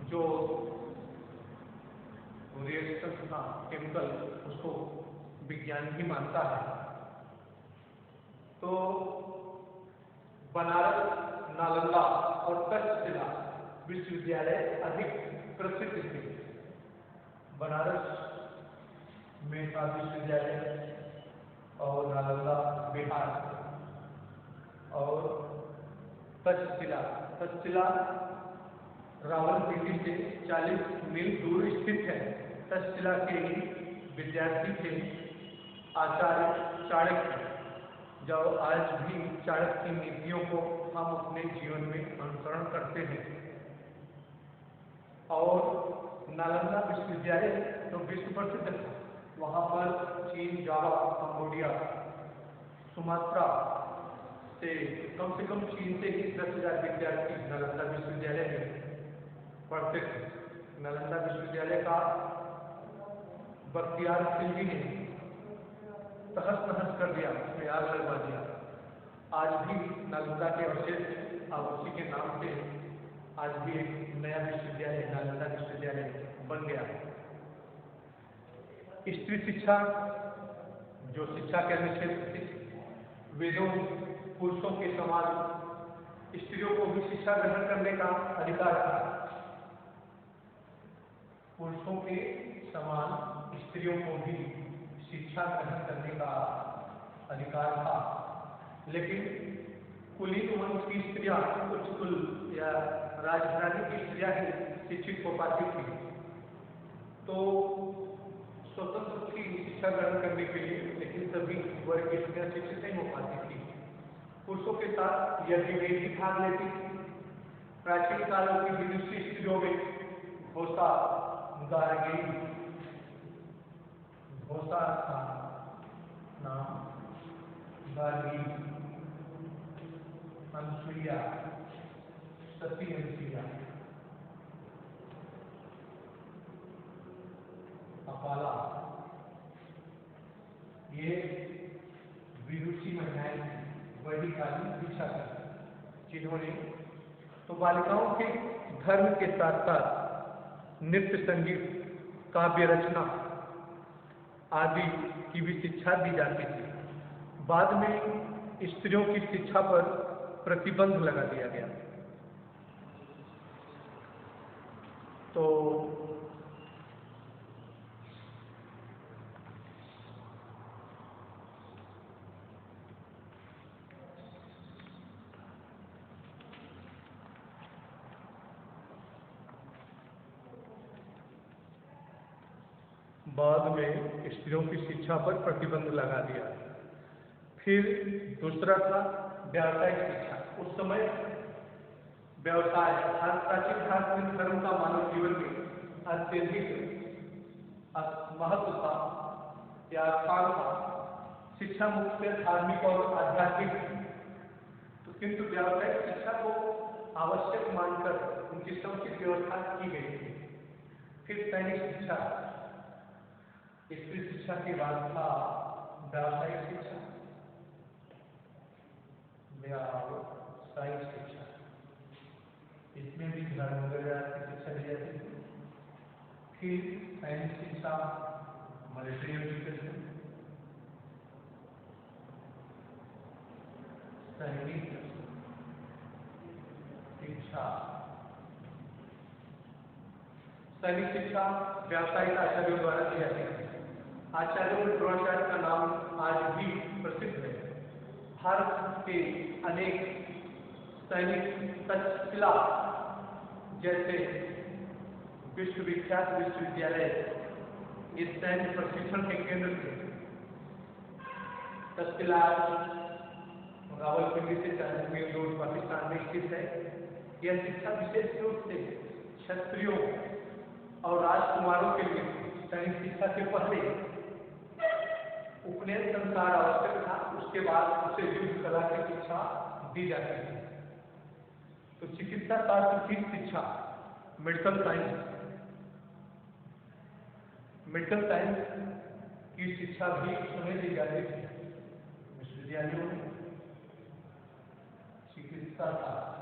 जो रिएक्शन था केमिकल, उसको विज्ञान भी मानता है। तो बनारस, नालंदा और तक्षशिला विश्वविद्यालय अधिक प्रसिद्ध थे। बनारस में था विश्वविद्यालय और नालंदा बिहार, और तक्षशिला रावलपिंडी से 40 मील दूर स्थित है। तक्षशिला के विद्यार्थी थे आचार्य चाणक्य, जो आज भी चाणक्य की नीतियों को हम अपने जीवन में अनुसरण करते हैं। और नालंदा विश्वविद्यालय तो विश्व प्रसिद्ध है। वहाँ पर चीन, जावा, कंबोडिया, सुमात्रा से कम चीन से ही 10,000 विद्यार्थी नालंदा विश्वविद्यालय में पढ़ते थे। नालंदा विश्वविद्यालय का बख्तियार खिलजी ने तहस नहस कर दिया, उसमें आग लगवा दिया। आज भी नालंदा के अवशेष हैं, अब उसी के नाम से आज भी एक नया विश्वविद्यालय नालंदा विश्वविद्यालय बन गया है। स्त्री शिक्षा, जो शिक्षा के अन्य क्षेत्र थे, वेदों पुरुषों के समान स्त्रियों को भी शिक्षा ग्रहण करने का अधिकार था। पुरुषों के समान स्त्रियों को भी शिक्षा ग्रहण करने का अधिकार था, लेकिन कुलीन वंश की स्त्रियां, उच्च कुल या राजघराने की स्त्रियां ही शिक्षित हो पाती थी। तो स्वतंत्र थी शिक्षा ग्रहण करने के लिए, लेकिन सभी वर्ग की स्त्रियां शिक्षित नहीं हो पाती थी। पुरुषों के साथ यज्ञ में भी भाग लेती थी। प्राचीन कालों की विदुषी स्त्रियों में घोषा, गार्गी, घोषा था नाम, गार्गी, अनुसुईया, सती अनुसुईया, अपाला, ये विदुषी महिलाएं वैदिकालीन शिक्षा की, जिन्होंने तो बालिकाओं के धर्म के साथ साथ नृत्य, संगीत, काव्य रचना आदि की भी शिक्षा दी जाती थी। बाद में स्त्रियों की शिक्षा पर प्रतिबंध लगा दिया गया। तो बाद में स्त्रियों की शिक्षा पर प्रतिबंध लगा दिया। फिर दूसरा था व्यावसायिक शिक्षा। उस समय व्यवसाय प्राचीन भारत में धर्म का मानव जीवन में अत्यधिक महत्व था या स्थान था। शिक्षा मुख्य धार्मिक और आध्यात्मिक थी, तो किंतु व्यावसायिक शिक्षा को आवश्यक मानकर उनकी समुचित व्यवस्था की गई थी। फिर सैनिक शिक्षा, स्त्री शिक्षा के बाद था व्यावसायिक शिक्षा। व्यावसायिक शिक्षा, इसमें भी धर्म वगैरह की शिक्षा दी जाती थी। फिर सैनिक शिक्षा, मिलिट्री एजुकेशन, सैनिक शिक्षा, सैनिक शिक्षा व्यावसायिक आचार्यों द्वारा दी जाती है। आचार्यों में द्रोणाचार्य का नाम आज भी प्रसिद्ध है। भारत के अनेक सैनिक तक्षशिला जैसे विश्वविख्यात विश्वविद्यालय इस सैन्य प्रशिक्षण के केंद्र थे। तक्षशिला रावलपिंडी से 40 मील दूर पाकिस्तान में स्थित है। यह शिक्षा विशेष रूप से क्षत्रियों और राजकुमारों के लिए सैनिक शिक्षा से पहले उपनयन संस्कार आवश्यक था, उसके बाद उसे युद्ध कला की शिक्षा दी जाती थी। तो चिकित्सा शास्त्र की शिक्षा, मेडिकल साइंस की शिक्षा भी उन्हें दी जाती थी विश्वविद्यालयों में। चिकित्सा शास्त्र,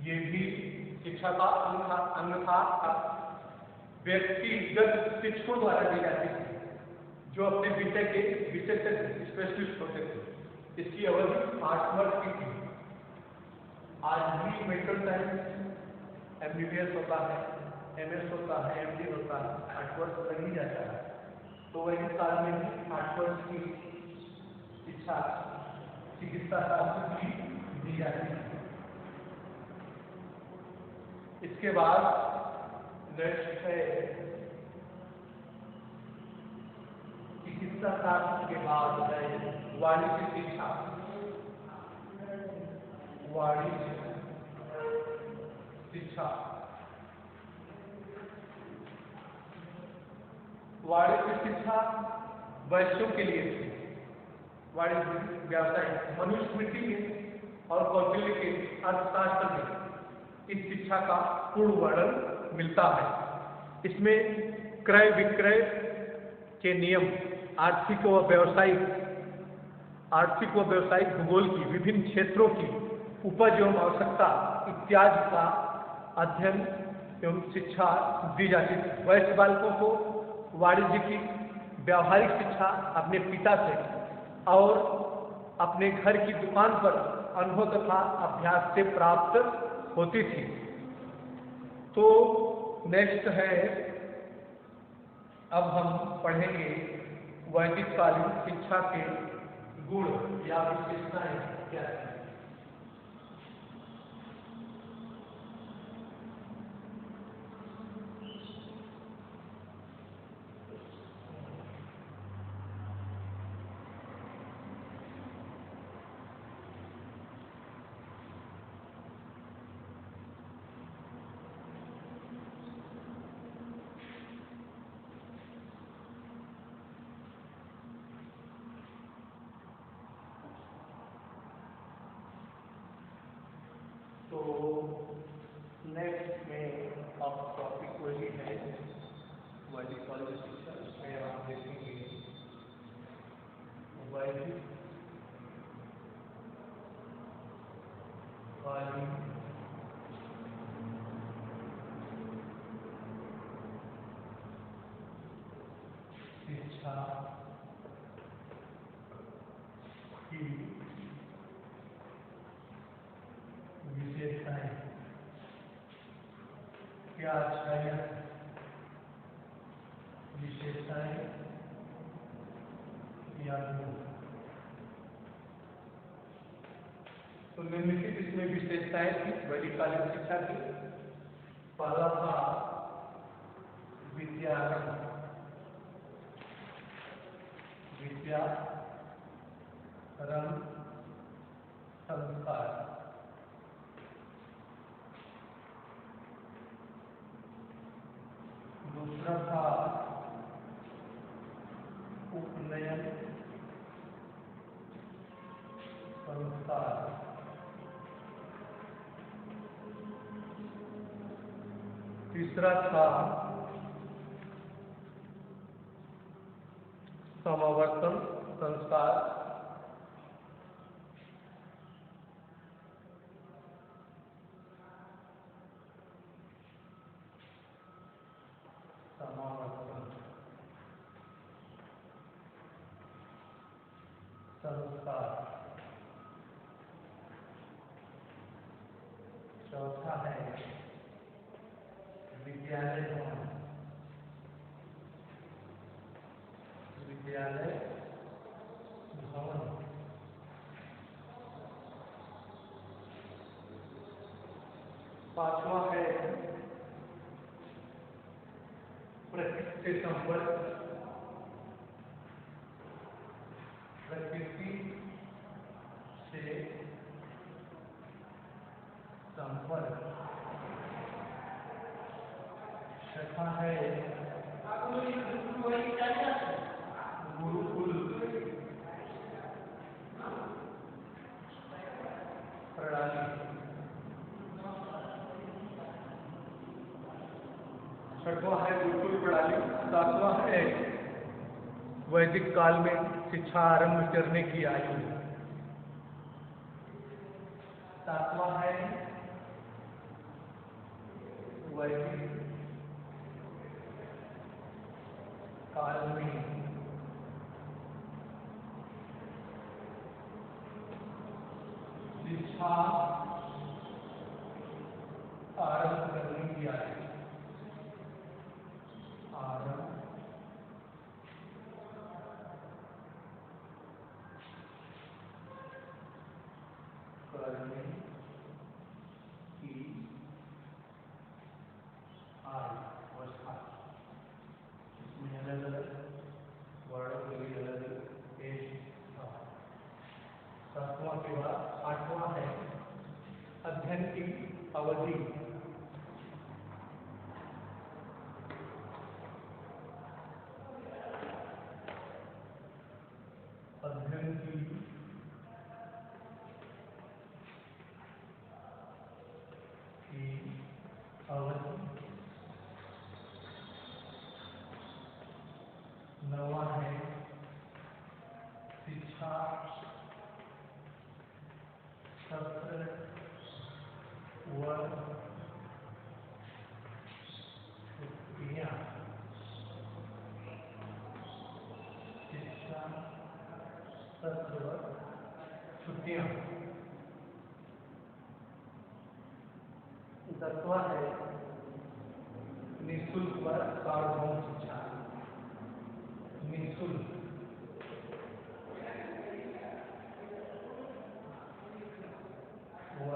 ये भी शिक्षा का अंग था। व्यक्तिगत शिक्षकों द्वारा दी जाती थी, जो अपने विषय के विशेषज्ञ स्पेशलिस्ट होते थे। इसकी अवधि 8 वर्ष की थी। आज भी मेडिकल साइंस MBBS होता है, MS होता है, MD होता है, 8 वर्ष लग ही जाता है। तो वही साल में भी 8 वर्ष की शिक्षा चिकित्सा शास्त्र की दी जाती है। इसके बाद नेक्स्ट है चिकित्सा शास्त्र के बाद है वाणिज्य शिक्षा। वाणिज्य शिक्षा, वाणिज्य शिक्षा वैश्यों के लिए थी। वाणिज्य, व्यावसायिक, मनुस्मृति में और कौटिल्य के अर्थशास्त्र में इस शिक्षा का पूर्ण वर्णन मिलता है। इसमें क्रय विक्रय के नियम, आर्थिक व व्यावसायिक भूगोल की विभिन्न क्षेत्रों की उपज एवं आवश्यकता इत्यादि का अध्ययन एवं शिक्षा दी जाती थी। वयस्क बालकों को वाणिज्य की व्यावहारिक शिक्षा अपने पिता से और अपने घर की दुकान पर अनुभव तथा अभ्यास से प्राप्त होती थी। तो नेक्स्ट है, अब हम पढ़ेंगे वैदिक कालीन शिक्षा के गुण या विशेषताएं क्या है। तो नेक्स्ट में अब टॉपिक वही है वैदिक कालीन शिक्षा। इसमें आप देखेंगे वैदिक कालीन शिक्षा की विशेषताएं क्या अच्छाइयाँ, विशेषताएं या गुण। तो निम्नलिखित इसमें विशेषताएं थी वैदिक कालीन शिक्षा की। पहला था विद्यारंभ, संस्कार। दूसरा था उपनयन संस्कार। तीसरा था समावर्तन संस्कार। चौथा है विद्यालय भवन, पांचवा है प्रकृति से संपर्क, प्रकृति से संपर्क। छठा है गुरुकुल प्रणाली। छठवां है गुरुकुल प्रणाली। सातवां है वैदिक काल में शिक्षा आरंभ करने की आयु। सातवां है वैदिक काल में शिक्षा आरंभ करने की आयु। आरंभ करने की अवस्था। इसमें अलग अलग वर्णों के लिए अलग अलग एज था। सातवां के बाद आठवां है अध्ययन की अवधि। अध्ययन की शिक्षा सत्र व छुट्टियां, शिक्षा सत्र व छुट्टियां। 10वां है निःशुल्क व सार्वभौम शिक्षा। निःशुल्क व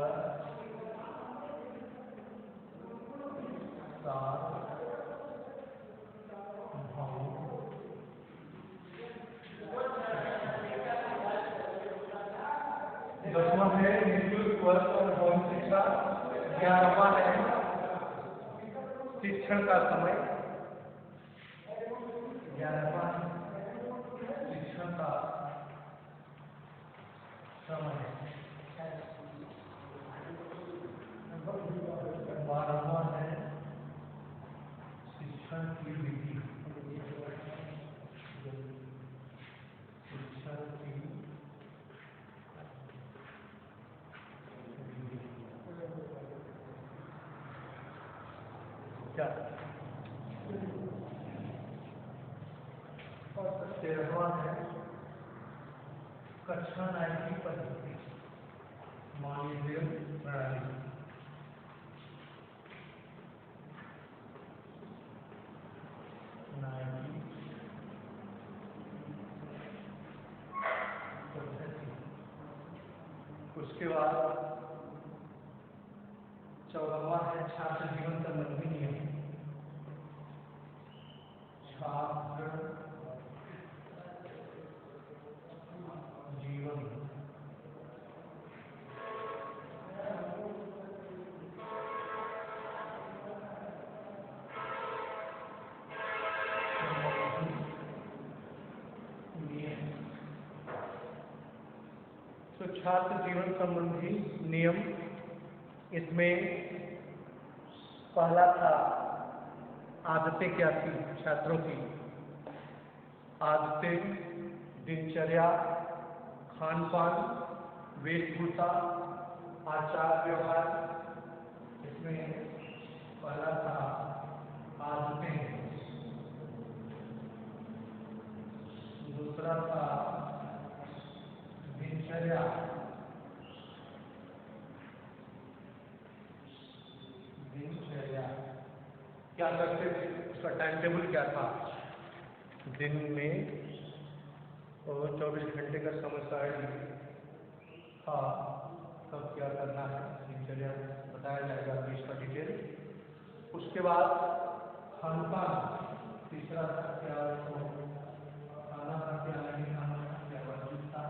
सार्वभौम। 10वां है निःशुल्क व सार्वभौम शिक्षा। 11वां है शिक्षण का समय। 11वां शिक्षण का समय। 12वां है शिक्षण की विधि। शिक्षण की विधि क्या? 13वां है कक्षा 9 की पद्धति, मॉनिटरिंग प्रणाली। 9 की पद्धति। उसके बाद 14वां है छात्र जीवन संबंधी नियम। छात्र जीवन नियम। तो छात्र जीवन संबंधी नियम, इसमें पहला था आदतें क्या थी छात्रों की। आदतें, दिनचर्या, खान पान, वेशभूषा, आचार व्यवहार। इसमें पहला था आदतें, दूसरा था दिनचर्या, दिनचर्या क्या करते थे, उसका टाइम टेबल क्या था। दिन में 24 घंटे का समय सारणी था, कब क्या करना है, दिनचर्या बताया जाएगा अभी इसका डिटेल। उसके बाद खान पान, तीसरा था क्या तो खाना था क्या नहीं खाना था, क्या वर्जित था।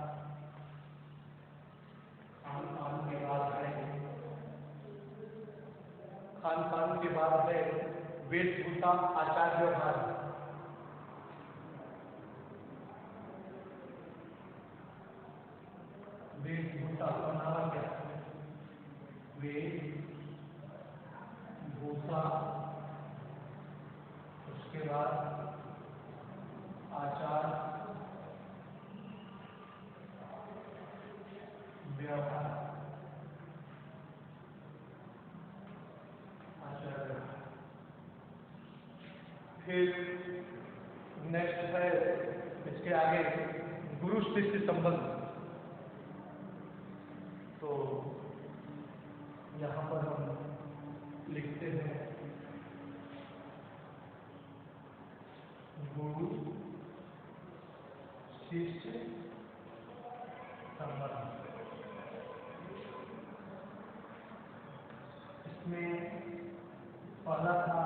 खान पान के बाद है वेशभूषा, आचार व्यवहार। वेशभूषा पहनावा क्या, वेशभूषा। उसके बाद आचार व्यवहार। फिर नेक्स्ट है इसके आगे गुरु शिष्य संबंध। तो यहाँ पर हम लिखते हैं गुरु शिष्य संबंध। इसमें पहला था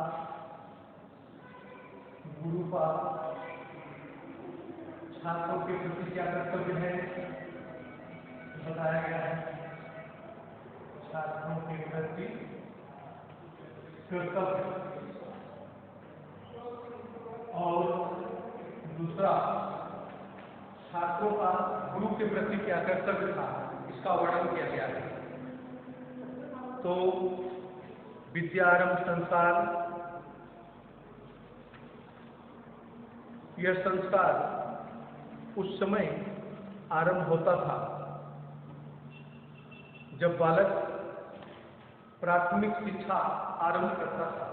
गुरु का छात्रों के प्रति क्या कर्तव्य है बताया गया है। छात्रों के प्रति कर्तव्य। और दूसरा छात्रों का गुरु के प्रति क्या कर्तव्य था, इसका वर्णन किया गया है। तो विद्यारंभ संस्कार, यह संस्कार उस समय आरंभ होता था जब बालक प्राथमिक शिक्षा आरंभ करता था।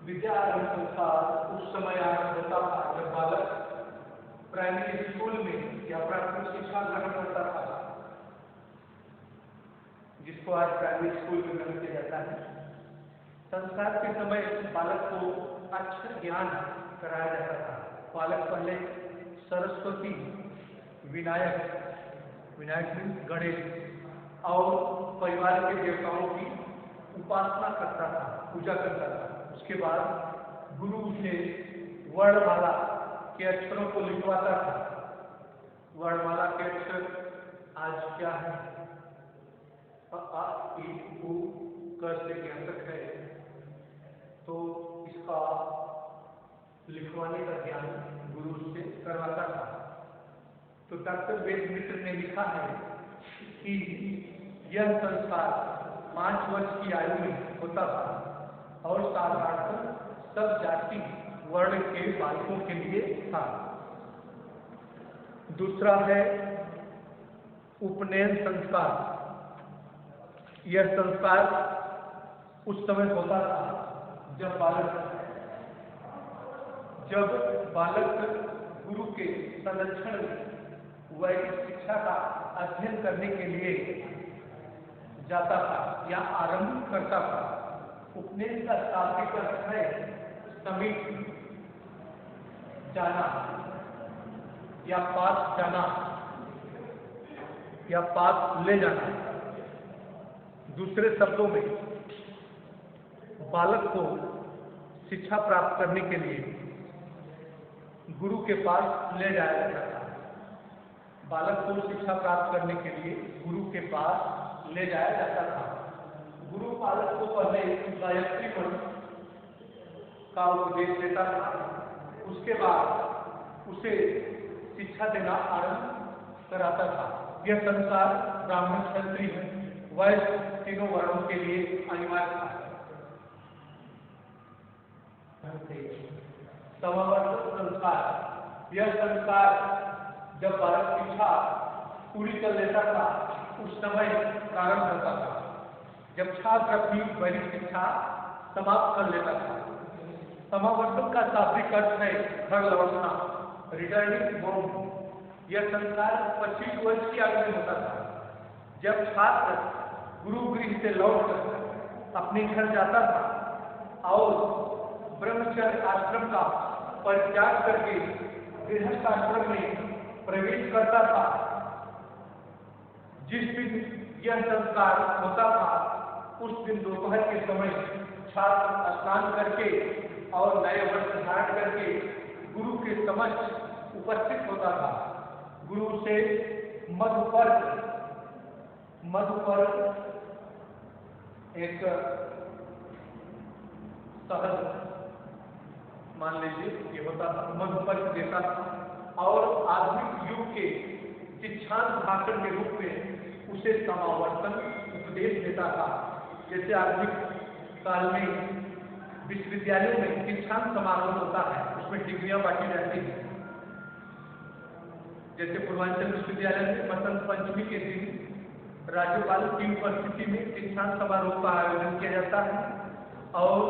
विद्या आरंभ संस्कार उस समय आरंभ होता था जब बालक प्राइमरी स्कूल में या प्राथमिक शिक्षा ग्रहण करता था, जिसको आज प्राइमरी स्कूल में ग्रहण किया जाता है। संस्कार के समय बालक को अक्षर ज्ञान कराया जाता था। बालक पहले सरस्वती, विनायक मीन्स गणेश और परिवार के देवताओं की उपासना करता था, पूजा करता था। उसके बाद गुरु उसे वर्णमाला के अक्षरों को लिखवाता था। वर्णमाला के अक्षर आज क्या है? अ, ई, उ, क से ज्ञान तक है, तो इसका लिखवाने का ज्ञान गुरु से करवाता था। तो डॉक्टर वेद मित्र ने लिखा है कि यह संस्कार 5 वर्ष की आयु में होता था और साधारणतः सब जाति वर्ण के बालकों के लिए था। दूसरा है उपनयन संस्कार। यह संस्कार उस समय होता था जब बालक गुरु के संरक्षण में वैदिक शिक्षा का अध्ययन करने के लिए जाता था या आरंभ करता था। उपनयन का शाब्दिक अर्थ है समीप जाना या पास जाना या पास ले जाना। दूसरे शब्दों में बालक को शिक्षा प्राप्त करने के लिए गुरु के पास ले जाया जाता था। बालक को शिक्षा प्राप्त करने के लिए गुरु के पास ले जाया जाता था। गुरु बालक को पहले गायत्री मंत्र का उपदेश देता था, उसके बाद उसे शिक्षा देना आरंभ कराता था। यह संस्कार ब्राह्मण, क्षत्रिय, वैश्य तीनों वर्णों के लिए अनिवार्य था। समावर्तन संस्कार। यह संस्कार जब बालक शिक्षा पूरी कर लेता था उस समय प्रारंभ होता था, जब छात्र अपनी वैदिक शिक्षा समाप्त कर लेता था। समावर्तन का शाब्दिक अर्थ है घर लौटना, रिटर्निंग होम। यह संस्कार 25 वर्ष की आयु में होता था, जब छात्र गुरु गृह से लौटकर अपने घर जाता था और ब्रह्मचर्य आश्रम का परित्याग करके गृहस्थ आश्रम में प्रवेश करता था। जिस दिन यह संस्कार होता था उस दिन दोपहर के समय छात्र स्नान करके और नए वस्त्र धारण करके गुरु के समक्ष उपस्थित होता था। गुरु से मधुपर्क एक सहज मान लीजिए ये होता था, मधुपर्क देता था और आधुनिक युग के शिक्षांत भाषण के रूप में उसे समावर्तन उपदेश देता था। जैसे आधुनिक काल में विश्वविद्यालयों में शिक्षांत समारोह होता है, उसमें डिग्रियां बांटी जाती हैं। जैसे पूर्वांचल विश्वविद्यालय में बसंत पंचमी के दिन राज्यपाल की उपस्थिति में शिक्षांत समारोह का आयोजन किया जाता है और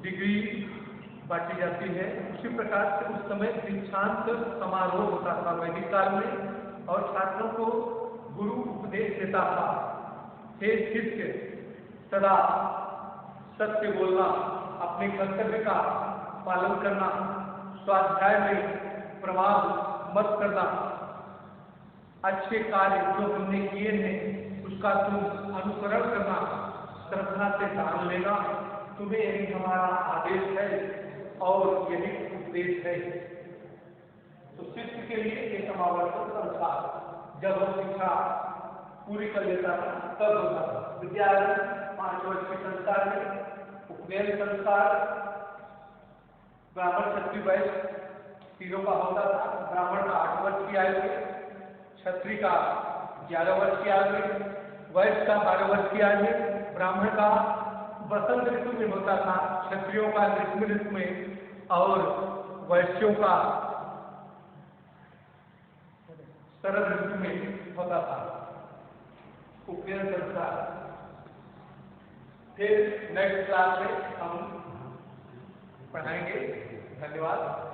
डिग्री बांटी जाती है। उसी प्रकार से उस समय दीक्षांत समारोह होता था वैदिक काल में और छात्रों को गुरु उपदेश देता था। हे शिष्य, सदा सत्य बोलना, अपने कर्तव्य का पालन करना, स्वाध्याय में प्रमाद मत करना, अच्छे कार्य जो हमने किए हैं उसका तुम अनुसरण करना, श्रद्धा से दान लेना, तुम्हें यही हमारा आदेश है और यही उपदेश है। तो शिष्य के लिए ये समावर्तन संस्कार जब वह शिक्षा पूरी कर लेता था तब होता था। विद्यालय 5 वर्ष के संस्कार में उपनयन संस्कार ब्राह्मण, क्षत्रिय, वैश्य तीनों का होता था। ब्राह्मण का 8 वर्ष की आयु में, क्षत्रिय का 11 वर्ष की आयु में, वैश्य का 12 वर्ष की आयु में। ब्राह्मण का वसंत ऋतु में होता था, क्षत्रियों का ग्रीष्म ऋतु में और वैश्यों का सरल ऋतु में होता था, उपनयन संस्कार। फिर नेक्स्ट क्लास में हम पढ़ाएंगे। धन्यवाद।